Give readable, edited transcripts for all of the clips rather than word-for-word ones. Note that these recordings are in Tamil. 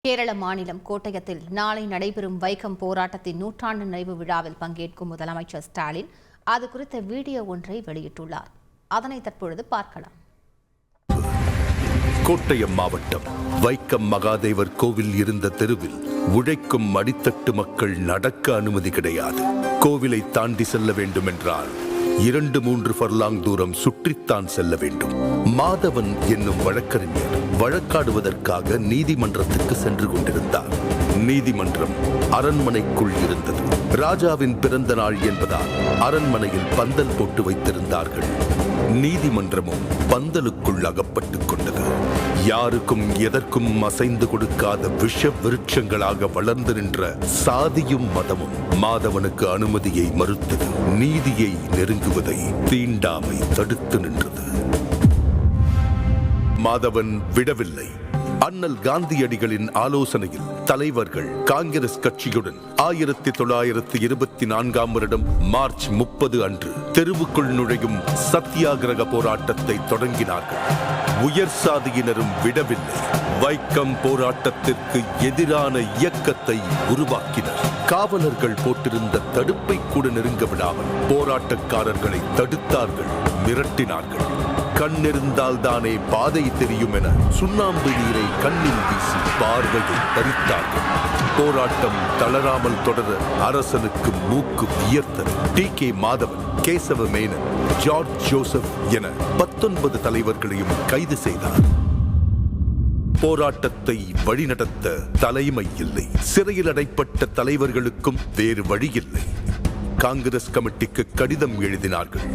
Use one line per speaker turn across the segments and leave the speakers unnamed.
கேரள மாநிலம் கோட்டயத்தில் நாளை நடைபெறும் வைக்கம் போராட்டத்தின் நூற்றாண்டு நிறைவு விழாவில் பங்கேற்கும் முதலமைச்சர் ஸ்டாலின் அது குறித்த வீடியோ ஒன்றை வெளியிட்டுள்ளார். அதனை தற்பொழுது பார்க்கலாம்.
கோட்டயம் மாவட்டம் வைக்கம் மகாதேவர் கோவில் இருந்த தெருவில் உழைக்கும் அடித்தட்டு மக்கள் நடக்க அனுமதி கிடையாது. கோவிலை தாண்டி செல்ல வேண்டும் என்றால் 2-3 ஃபர்லாங் தூரம் சுற்றித்தான் செல்ல வேண்டும். மாதவன் என்னும் வழக்கறிஞர் வழக்காடுவதற்காக நீதிமன்றத்துக்கு சென்று கொண்டிருந்தார். நீதிமன்றம் அரண்மனைக்குள் இருந்தது. ராஜாவின் பிறந்த நாள் என்பதால் அரண்மனையில் பந்தல் போட்டு வைத்திருந்தார்கள். நீதிமன்றமும் பந்தலுக்குள் அகப்பட்டுக் கொண்டது. யாருக்கும் எதற்கும் அசைந்து கொடுக்காத விஷ விருட்சங்களாக வளர்ந்து நின்ற சாதியும் மதமும் மாதவனுக்கு அனுமதியை மறுத்தது. நீதியை நெருங்குவதை தீண்டாமை தடுத்து நின்றது. மாதவன் விடவில்லை. அண்ணல் காந்தியடிகளின் ஆலோசனையில் தலைவர்கள் காங்கிரஸ் கட்சியுடன் 1924ஆம் வருடம் மார்ச் 30 அன்று தெருவுக்குள் நுழையும் சத்தியாகிரக போராட்டத்தை தொடங்கினார்கள். உயர் சாதியினரும் விடவில்லை. வைக்கம் போராட்டத்திற்கு எதிரான இயக்கத்தை உருவாக்கினர். காவலர்கள் போட்டிருந்த தடுப்பை கூட நெருங்க விடாமல் போராட்டக்காரர்களை தடுத்தார்கள், மிரட்டினார்கள். கண்ணிருந்தால் தானே பாதை தெரியும் என சுண்ணாம்பு நீரை கண்ணில் வீசி பார்வையை பறித்தார்கள். போராட்டம் தளராமல் தொடர அரசனுக்கு மூக்கு வியர்த்தது. டி.கே. மாதவன், கேசவ மேனன், ஜார்ஜ் ஜோசப் என 19 தலைவர்களையும் கைது செய்தார். போராட்டத்தை வழிநடத்த தலைமை இல்லை. சிறையில் அடைப்பட்ட தலைவர்களுக்கும் வேறு வழியில்லை. காங்கிரஸ் கமிட்டிக்கு கடிதம் எழுதினார்கள்.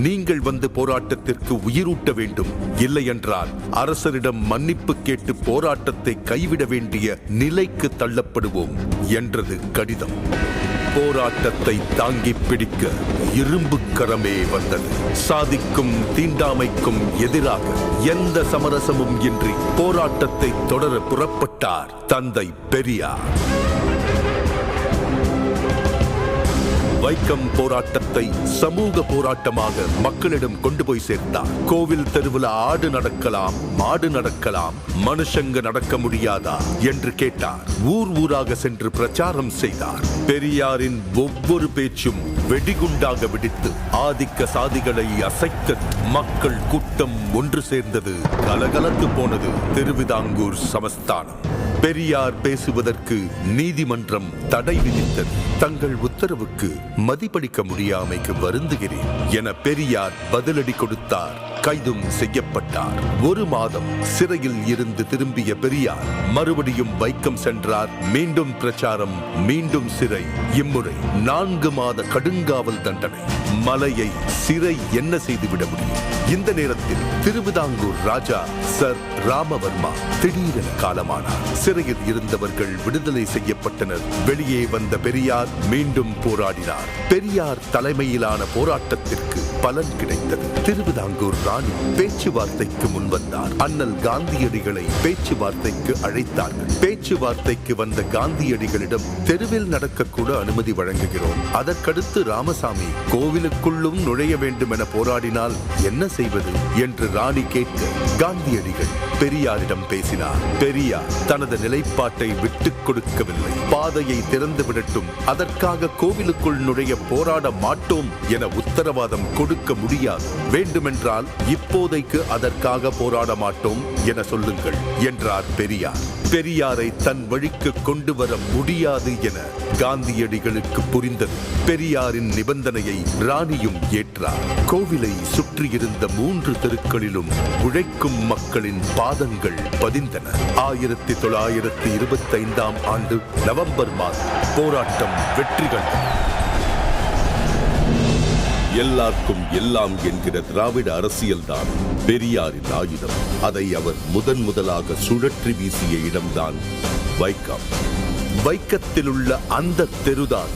நீங்கள் வந்து போராட்டத்திற்கு உயிரூட்ட வேண்டும், இல்லை என்றால் அரசரிடம் மன்னிப்பு கேட்டு போராட்டத்தை கைவிட வேண்டிய நிலைக்கு தள்ளப்படுவோம் என்றது கடிதம். போராட்டத்தை தாங்கி பிடிக்க இரும்பு கரமே வந்தது. சாதிக்கும் தீண்டாமைக்கும் எதிராக எந்த சமரசமும் இன்றி போராட்டத்தை தொடர புறப்பட்டார் தந்தை பெரியார். வைக்கம் போராட்டத்தை சமூக போராட்டமாக மக்களிடம் கொண்டு போய் சேர்த்தார். கோவில் தெருவில் ஆடு நடக்கலாம், மாடு நடக்கலாம், மனுஷங்க நடக்க முடியாதா என்று கேட்டார். ஊர் ஊராக சென்று பிரச்சாரம் செய்தார். பெரியாரின் ஒவ்வொரு பேச்சும் வெடிகுண்டாக வெடித்து ஆதிக்க சாதிகளை அசைக்க மக்கள் கூட்டம் ஒன்று சேர்ந்தது. கலகலத்து போனது திருவிதாங்கூர் சமஸ்தானம். பெரியார் பேசுவதற்கு நீதிமன்றம் தடை விதித்தது. தங்கள் உத்தரவுக்கு மதிப்பளிக்க முடியாமைக்கு வருந்துகிறேன் என பெரியார் பதிலடி கொடுத்தார். கைதும் செய்யப்பட்டார். 1 மாதம் சிறையில் இருந்து திரும்பிய பெரியார் மறுபடியும் வைக்கம் சென்றார். மீண்டும் பிரச்சாரம், மீண்டும் சிறை. இம்முறை 4 மாத கடுங்காவல் தண்டனை. மலையை சிறை என்ன செய்துவிட முடியும்? இந்த நேரத்தில் திருவிதாங்கூர் ராஜா சர் ராமவர்மா திடீரென காலமானார். சிறையில் இருந்தவர்கள் விடுதலை செய்யப்பட்டனர். வெளியே வந்த பெரியார் மீண்டும் போராடினார். பெரியார் தலைமையிலான போராட்டத்திற்கு பலன் கிடைத்தது. திருவிதாங்கூர் ராணி பேச்சுவார்த்தைக்கு முன்வந்தார். அண்ணல் காந்தியடிகளை பேச்சுவார்த்தைக்கு அழைத்தார்கள். பேச்சுவார்த்தைக்கு வந்த காந்தியடிகளிடம் தெருவில் நடக்கக்கூட அனுமதி வழங்குகிறோம், அதற்கடுத்து ராமசாமி கோவிலுக்குள்ளும் நுழைய வேண்டும் என போராடினால் என்ன செய்வது என்று ராணி கேட்க காந்தியடிகள் பெரியாரிடம் பேசினார். பெரியார் தனது நிலைப்பாட்டை விட்டுக் கொடுக்கவில்லை. பாதையை திறந்து விடட்டும், அதற்காக கோவிலுக்குள் நுழைய போராட மாட்டோம் என உத்தரவாதம் கொடுக்க முடியாது. வேண்டுமென்றால் இப்போதைக்கு அதற்காக போராட மாட்டோம் என சொல்லுங்கள் என்றார் பெரியார். பெரியாரை தன் வழிக்கு கொண்டு வர முடியாது என காந்தியடிகளுக்கு புரிந்தது. பெரியாரின் நிபந்தனையை ராணியும் ஏற்றார். கோவிலை சுற்றியிருந்த 3 தெருக்களிலும் உழைக்கும் மக்களின் பாதங்கள் பதிந்தன. 1925ஆம் ஆண்டு நவம்பர் மாதம் போராட்டம் வெற்றி கண்டது. எல்லாருக்கும் எல்லாம் என்கிற திராவிட அரசியல்தான் பெரியாரின் ஆயுதம். அதை அவர் முதலாக சுழற்றி வீசிய இடம்தான் வைக்கம். வைக்கத்தில் உள்ள அந்த தெருதான்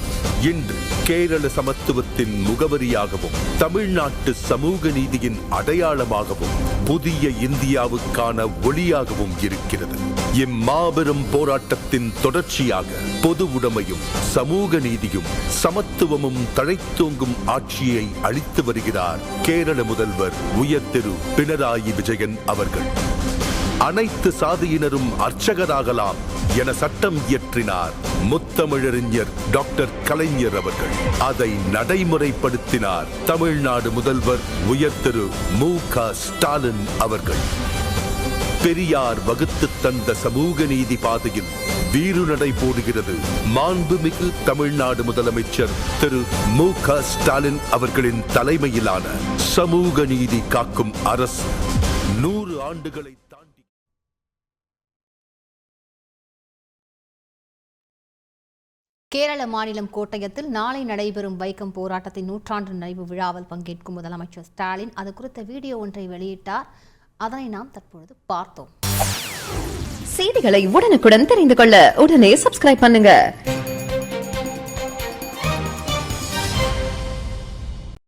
இன்று கேரள சமத்துவத்தின் முகவரியாகவும் தமிழ்நாட்டு சமூக நீதியின் அடையாளமாகவும் புதிய இந்தியாவுக்கான ஒளியாகவும் இருக்கிறது. இம்மாபெரும் போராட்டத்தின் தொடர்ச்சியாக பொது உடைமையும் சமூக நீதியும் சமத்துவமும் தழைத்தோங்கும் ஆட்சியை அளித்து வருகிறார் கேரள முதல்வர் உயர் திரு பினராயி விஜயன் அவர்கள். அனைத்து சாதியினரும் அர்ச்சகராகலாம் என சட்டம் இயற்றினார் முத்தமிழறிஞர் டாக்டர் கலைஞர் அவர்கள். அதை நடைமுறைப்படுத்தினார் தமிழ்நாடு முதல்வர் உயர் திரு மு.க. ஸ்டாலின் அவர்கள். பெரியார் வகுத்து தந்த சமூக நீதி பாதையில் வீறுநடை போடுகிறது மாண்புமிகு தமிழ்நாடு முதலமைச்சர் திரு மு.க. ஸ்டாலின் அவர்களின் தலைமையிலான சமூக நீதி காக்கும் அரசு 100 ஆண்டுகளை தாண்டி.
கேரள மாநிலம் கோட்டயத்தில் நாளை நடைபெறும் வைக்கம் போராட்டத்தின் 100ஆண்டு நிறைவு விழாவில் பங்கேற்கும் முதலமைச்சர் ஸ்டாலின் அது குறித்த வீடியோ ஒன்றை வெளியிட்டார். அதனை நாம் தற்பொழுது பார்த்தோம்.
செய்திகளை உடனுக்குடன் தெரிந்து கொள்ள உடனே சப்ஸ்கிரைப் பண்ணுங்க.